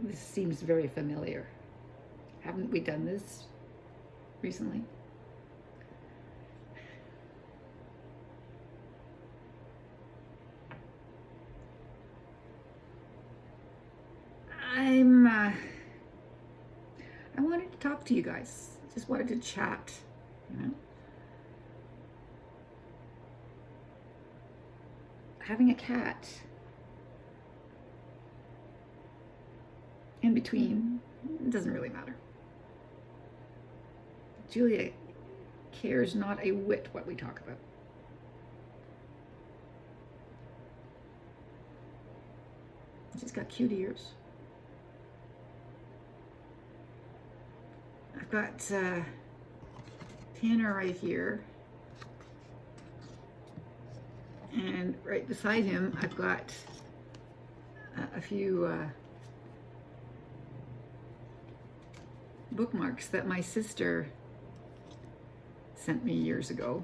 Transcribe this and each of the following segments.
This seems very familiar. Haven't we done this recently? I wanted to talk to you guys. Just wanted to chat, you know. Having a cat in between, it doesn't really matter. Julia cares not a whit what we talk about. She's got cute ears. I've got Tanner right here. And right beside him, I've got a few bookmarks that my sister sent me years ago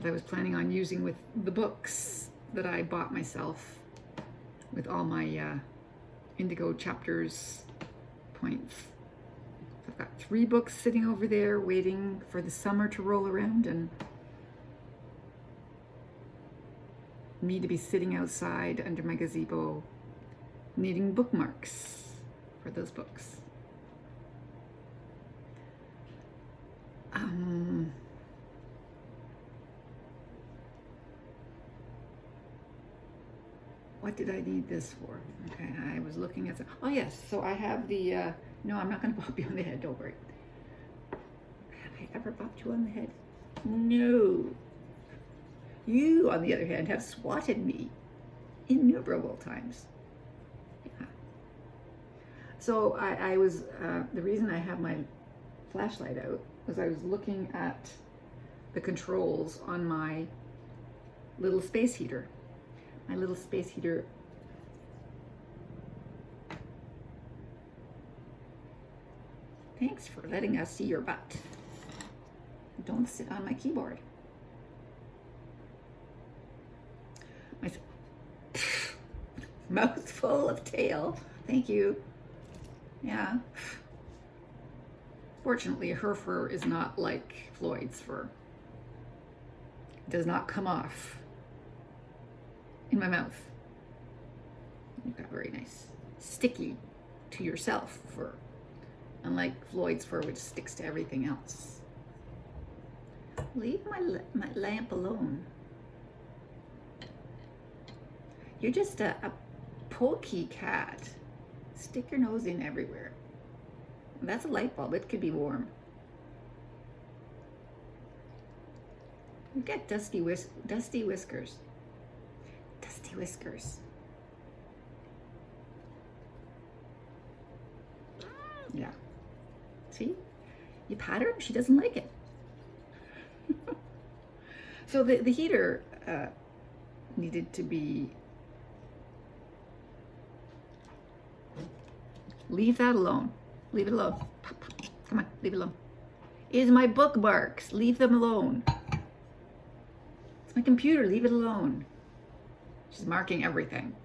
that I was planning on using with the books that I bought myself with all my Indigo chapters points. So I've got 3 books sitting over there waiting for the summer to roll around and me to be sitting outside under my gazebo needing bookmarks for those books. What did I need this for? Okay, I was looking at some, oh yes, so I have the, no, I'm not gonna bop you on the head, don't worry. Have I ever bopped you on the head? No. You, on the other hand, have swatted me innumerable times. Yeah. So I was, the reason I have my flashlight out was I was looking at the controls on my little space heater. My little space heater thanks for letting us see your butt. Don't sit on my keyboard. My mouthful of tail. Thank you. Yeah. Fortunately, her fur is not like Floyd's fur. It does not come off in my mouth. You've got very nice, sticky to yourself fur, unlike Floyd's fur, which sticks to everything else. Leave my lamp alone. You're just a pokey cat. Stick your nose in everywhere. That's a light bulb. It could be warm. You've got dusty whiskers. Dusty whiskers. Yeah. See? You pat her, she doesn't like it. So the heater needed to be... Leave that alone. Leave it alone. Come on, leave it alone. It's my bookmarks. Leave them alone. It's my computer. Leave it alone. She's marking everything.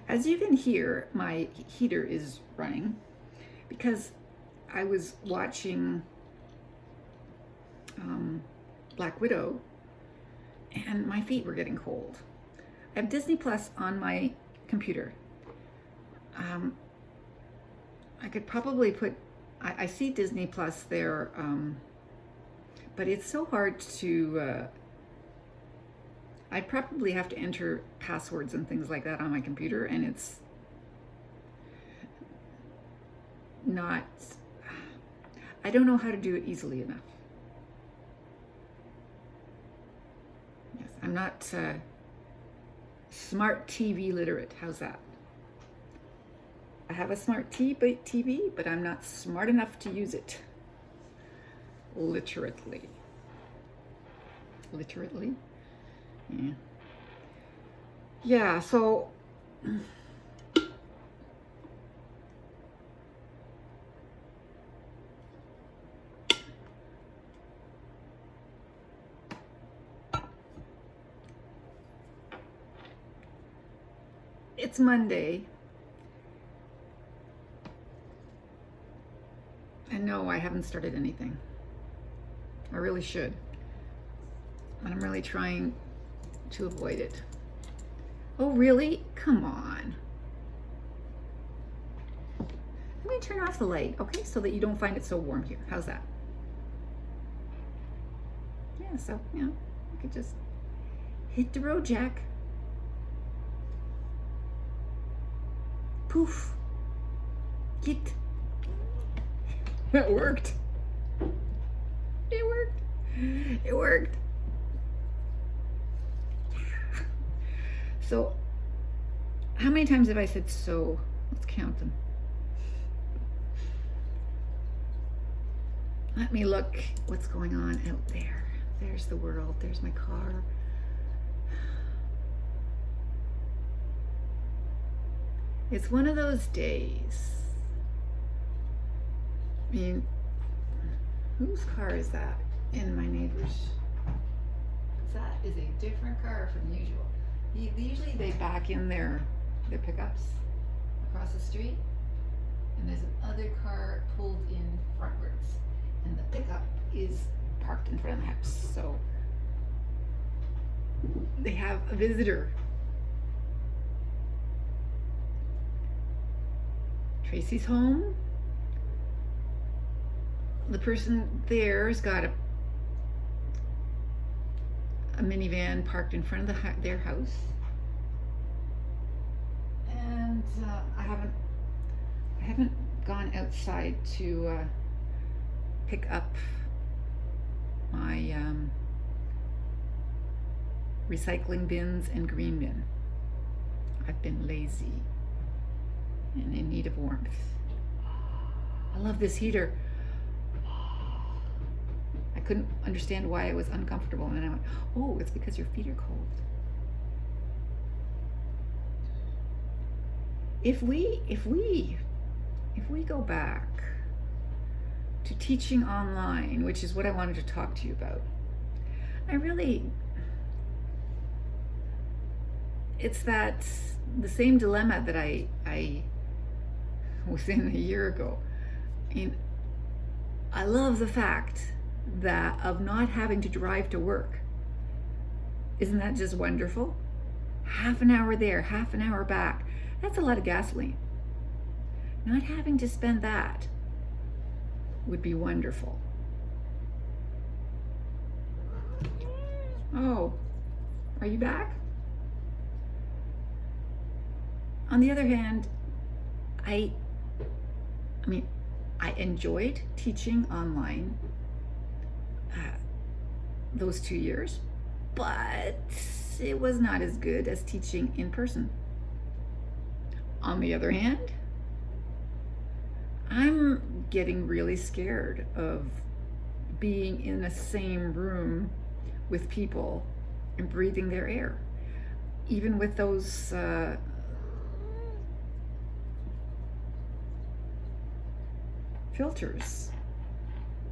As you can hear, my heater is running because I was watching Black Widow and my feet were getting cold. I have Disney Plus on my computer. I could probably put, I see Disney Plus there, but it's so hard to, I'd probably have to enter passwords and things like that on my computer, and it's not, I don't know how to do it easily enough. Yes, I'm not smart TV literate. How's that? I have a smart TV, but I'm not smart enough to use it. Literally. Yeah. Yeah, so It's Monday. And no, I haven't started anything. I really should. And I'm really trying to avoid it. Oh, really? Come on. Let me turn off the light, okay? So that you don't find it so warm here. How's that? Yeah, so, you know, I could just hit the road, Jack. Poof. Get. That worked. It worked. It worked. So, how many times have I said so? Let's count them. Let me look what's going on out there. There's the world. There's my car. It's one of those days. I mean, whose car is that in my neighbor's? That is a different car from usual. Usually they back in their pickups across the street, and there's another car pulled in frontwards, and the pickup is parked in front of the house. So they have a visitor. Tracy's home. The person there's got a minivan parked in front of their house, and I haven't gone outside to pick up my recycling bins and green bin. I've been lazy and in need of warmth. I love this heater. I couldn't understand why it was uncomfortable, and then I went, oh, it's because your feet are cold. If we go back to teaching online, which is what I wanted to talk to you about, it's the same dilemma that I was in a year ago. I love the fact that of not having to drive to work. Isn't that just wonderful? Half an hour there, half an hour back. That's a lot of gasoline. Not having to spend that would be wonderful. Oh, are you back? On the other hand, I enjoyed teaching online those 2 years, but it was not as good as teaching in person. On the other hand, I'm getting really scared of being in the same room with people and breathing their air, even with those filters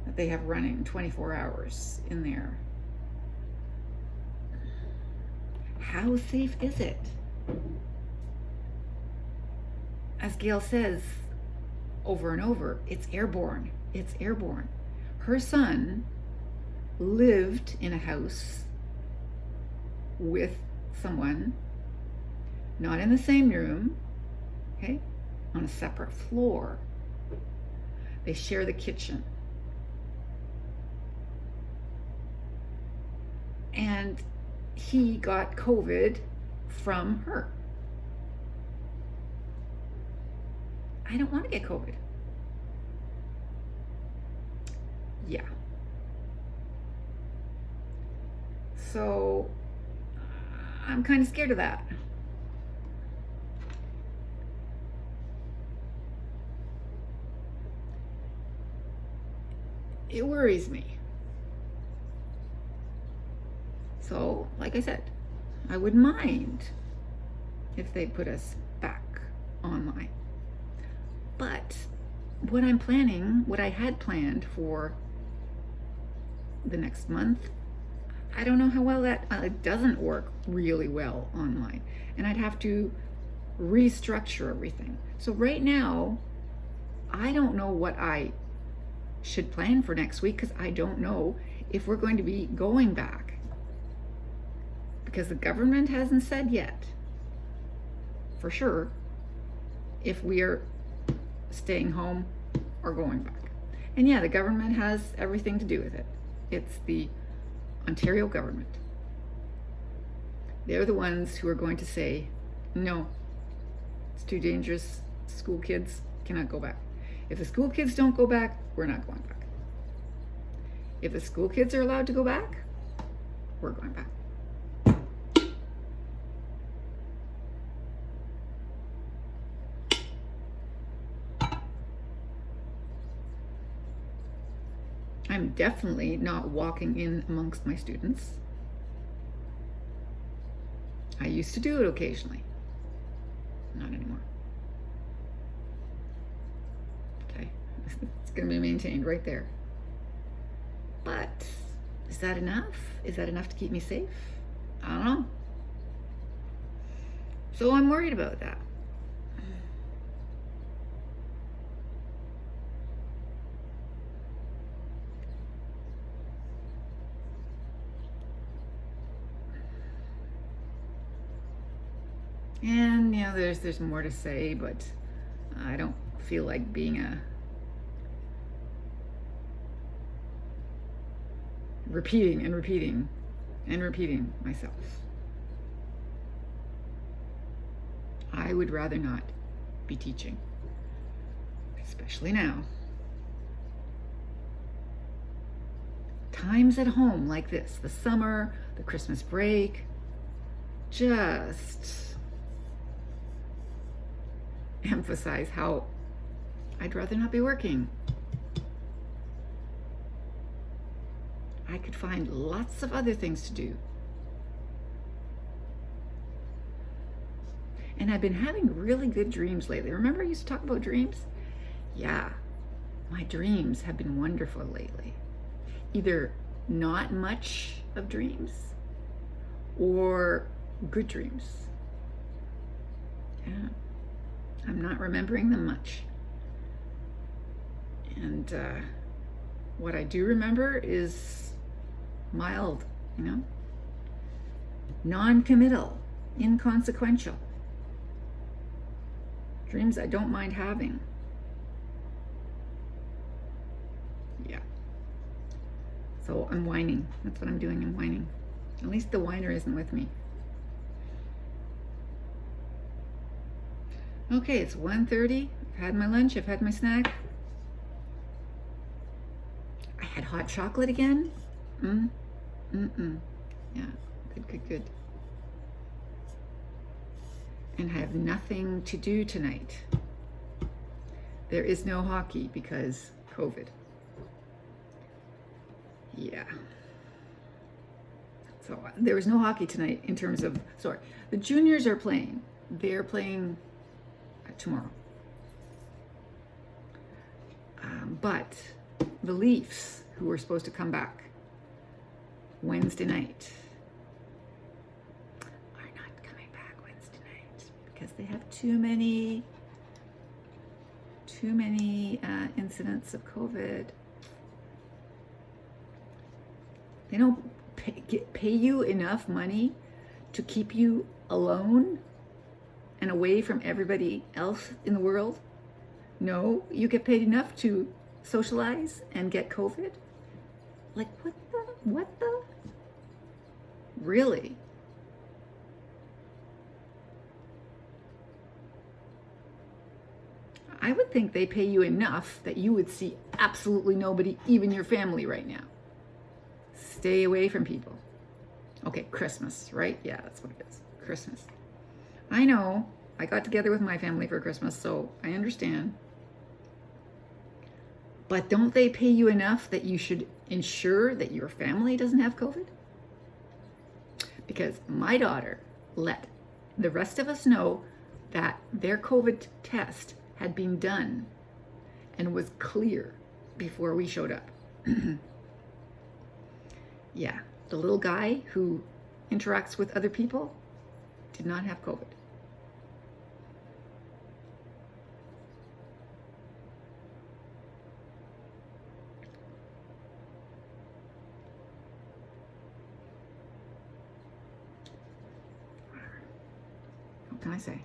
that they have running 24 hours in there. How safe is it? As Gail says over and over, it's airborne. It's airborne. Her son lived in a house with someone, not in the same room, okay, on a separate floor. They share the kitchen. And he got COVID from her. I don't want to get COVID. Yeah. So I'm kind of scared of that. It worries me. So, like I said, I wouldn't mind if they put us back online. But what I had planned for the next month, I don't know how well that it doesn't work really well online. And I'd have to restructure everything. So right now, I don't know what I should plan for next week because I don't know if we're going to be going back, because the government hasn't said yet for sure if we are staying home or going back. And yeah, the government has everything to do with it. It's the Ontario government. They're the ones who are going to say, no, it's too dangerous. School kids cannot go back. If the school kids don't go back, we're not going back. If the school kids are allowed to go back, we're going back. I'm definitely not walking in amongst my students. I used to do it occasionally. Not anymore. Okay, it's going to be maintained right there. But is that enough? Is that enough to keep me safe? I don't know. So I'm worried about that. And you know, there's more to say, but I don't feel like being repeating and repeating and repeating myself. I would rather not be teaching, especially now. Times at home like this, the summer, the Christmas break, just emphasize how I'd rather not be working. I could find lots of other things to do. And I've been having really good dreams lately. Remember I used to talk about dreams? Yeah, my dreams have been wonderful lately. Either not much of dreams or good dreams. Yeah. I'm not remembering them much. And what I do remember is mild, you know, non-committal, inconsequential. Dreams I don't mind having. Yeah. So I'm whining. That's what I'm doing. I'm whining. At least the whiner isn't with me. Okay, it's 1:30. I've had my lunch. I've had my snack. I had hot chocolate again. Yeah, good. And I have nothing to do tonight. There is no hockey because COVID. Yeah. So there was no hockey tonight in terms of, sorry, the juniors are playing. They're playing tomorrow. But the Leafs, who were supposed to come back Wednesday night, are not coming back Wednesday night because they have too many incidents of COVID. They don't pay you enough money to keep you alone and away from everybody else in the world. No, you get paid enough to socialize and get COVID. Like, what the? Really? I would think they pay you enough that you would see absolutely nobody, even your family right now. Stay away from people. Okay, Christmas, right? Yeah, that's what it is. Christmas. I know. I got together with my family for Christmas, so I understand. But don't they pay you enough that you should ensure that your family doesn't have COVID? Because my daughter let the rest of us know that their COVID test had been done and was clear before we showed up. Yeah, the little guy who interacts with other people did not have COVID. can I say?